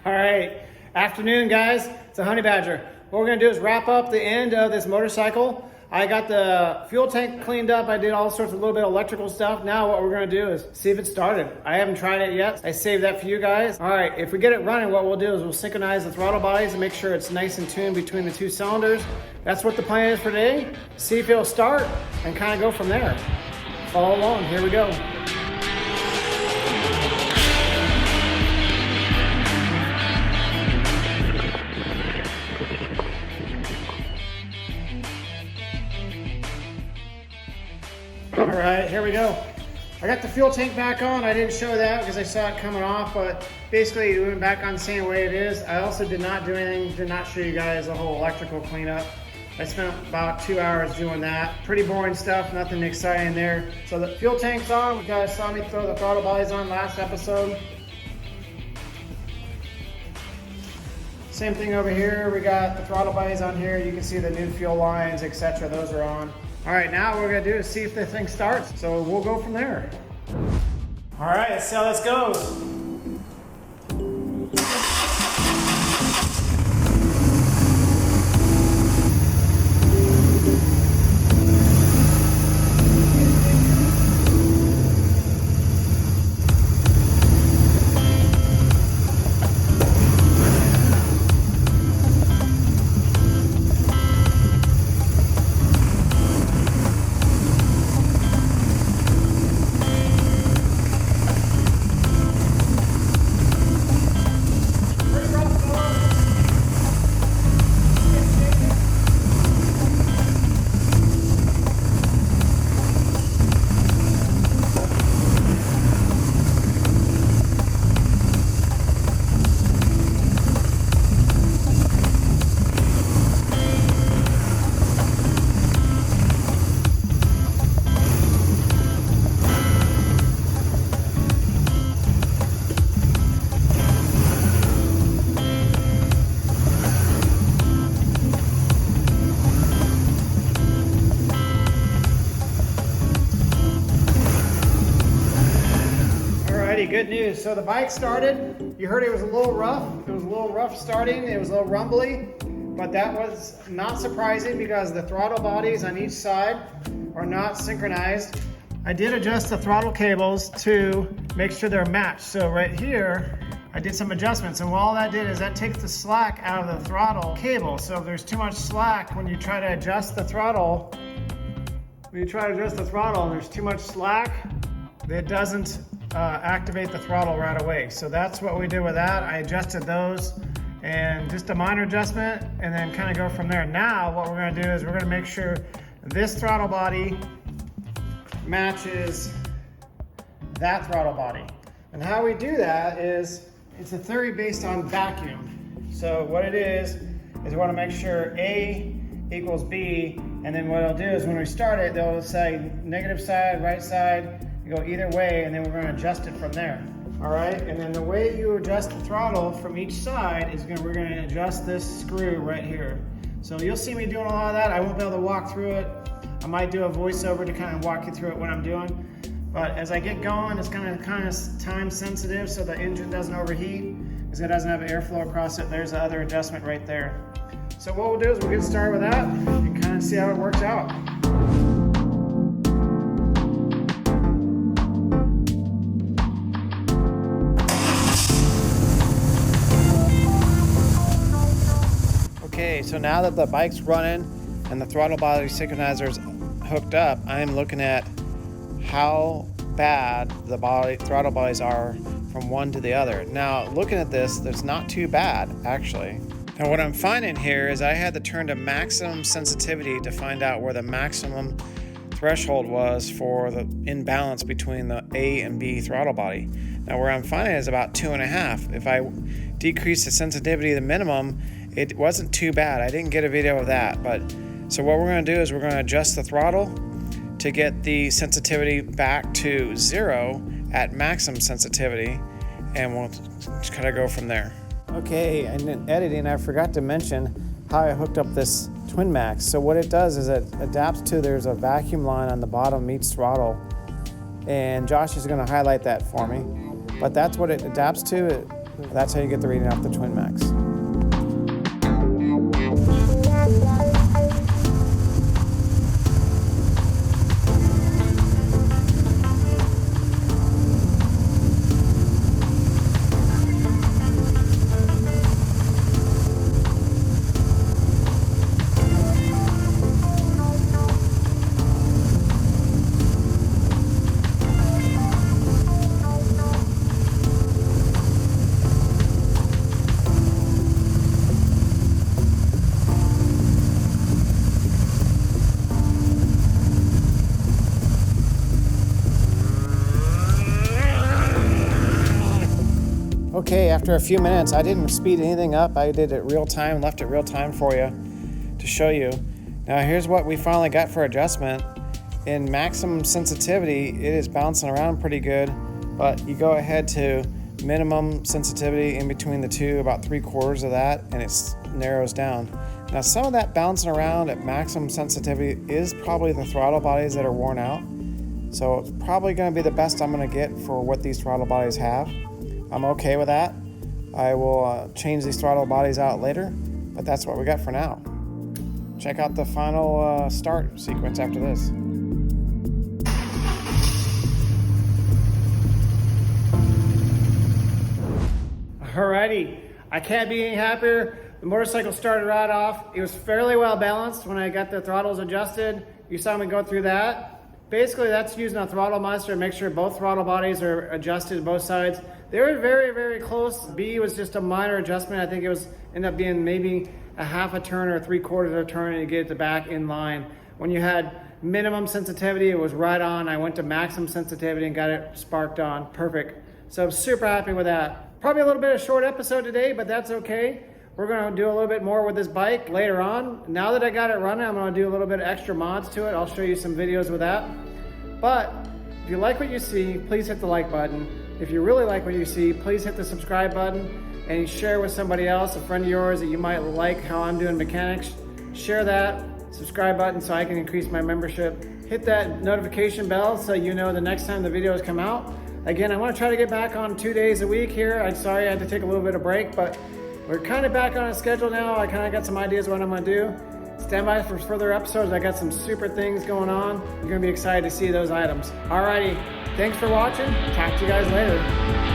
All right, afternoon guys, it's a Honey Badger. What we're gonna do is wrap up the end of this motorcycle. I got the fuel tank cleaned up. I did all sorts of little bit of electrical stuff. Now what we're gonna do is see if it started. I haven't tried it yet. I saved that for you guys. All right, if we get it running, what we'll do is we'll synchronize the throttle bodies and make sure it's nice and tuned between the two cylinders. That's what the plan is for today. See if it'll start and kind of go from there. Follow along, here we go. All right, here we go. I got the fuel tank back on. I didn't show that because I saw it coming off, but basically it went back on the same way it is. I also did not do anything, did not show you guys the whole electrical cleanup. I spent about 2 hours doing that. Pretty boring stuff, nothing exciting there. So the fuel tank's on. You guys saw me throw the throttle bodies on last episode. Same thing over here. We got the throttle bodies on here. You can see the new fuel lines, etc. Those are on. All right, now what we're gonna do is see if the thing starts. So we'll go from there. All right, let's see how this goes. Good news. So the bike started. You heard it was a little rough. It was a little rough starting. It was a little rumbly, but that was not surprising because the throttle bodies on each side are not synchronized. I did adjust the throttle cables to make sure they're matched. So right here, I did some adjustments, and all that did is that takes the slack out of the throttle cable. So if there's too much slack when you try to adjust the throttle, and there's too much slack, it doesn't activate the throttle right away. So that's what we did with that. I adjusted those and just a minor adjustment and then kind of go from there. Now what we're going to do is we're going to make sure this throttle body matches that throttle body. And how we do that is it's a theory based on vacuum. So what it is we want to make sure A equals B, and then what it'll do is when we start it, they'll say negative side, right side. You go either way, and then we're going to adjust it from there. All right, and then the way you adjust the throttle from each side is we're going to adjust this screw right here. So you'll see me doing a lot of that. I won't be able to walk through it. I might do a voiceover to kind of walk you through it what I'm doing. But as I get going, it's kind of time sensitive so the engine doesn't overheat because it doesn't have airflow across it. There's the other adjustment right there. So what we'll do is we'll get started with that and kind of see how it works out. Okay, so now that the bike's running and the throttle body synchronizer's hooked up, I'm looking at how bad the throttle bodies are from one to the other. Now, looking at this, that's not too bad, actually. Now, what I'm finding here is I had to turn to maximum sensitivity to find out where the maximum threshold was for the imbalance between the A and B throttle body. Now, where I'm finding is about 2.5. If I decrease the sensitivity to the minimum, it wasn't too bad. I didn't get a video of that, but so what we're going to do is we're going to adjust the throttle to get the sensitivity back to 0 at maximum sensitivity, and we'll just kind of go from there. Okay, and in editing, I forgot to mention how I hooked up this Twin Max. So what it does is it adapts to, there's a vacuum line on the bottom meets throttle, and Josh is going to highlight that for me. But that's what it adapts to. That's how you get the reading off the Twin Max. Okay, after a few minutes, I didn't speed anything up. I did it real time, left it real time for you to show you. Now here's what we finally got for adjustment. In maximum sensitivity, it is bouncing around pretty good, but you go ahead to minimum sensitivity in between the two, about 3/4 of that, and it narrows down. Now some of that bouncing around at maximum sensitivity is probably the throttle bodies that are worn out. So it's probably gonna be the best I'm gonna get for what these throttle bodies have. I'm okay with that. I will change these throttle bodies out later, but that's what we got for now. Check out the final start sequence after this. Alrighty, I can't be any happier. The motorcycle started right off. It was fairly well balanced when I got the throttles adjusted. You saw me go through that. Basically, that's using a throttle monster to make sure both throttle bodies are adjusted to both sides. They were very, very close. B was just a minor adjustment. I think it was ended up being maybe a half a turn or 3/4 of a turn to get the back in line. When you had minimum sensitivity, it was right on. I went to maximum sensitivity and got it sparked on. Perfect. So I'm super happy with that. Probably a little bit of a short episode today, but that's okay. We're gonna do a little bit more with this bike later on. Now that I got it running, I'm gonna do a little bit of extra mods to it. I'll show you some videos with that. But if you like what you see, please hit the like button. If you really like what you see, please hit the subscribe button and share with somebody else, a friend of yours that you might like how I'm doing mechanics. Share that subscribe button so I can increase my membership. Hit that notification bell so you know the next time the videos come out. Again, I want to try to get back on 2 days a week here. I'm sorry I had to take a little bit of break, but we're kind of back on a schedule now. I kind of got some ideas what I'm going to do. Stand by for further episodes. I got some super things going on. You're going to be excited to see those items. Alrighty, thanks for watching. Talk to you guys later.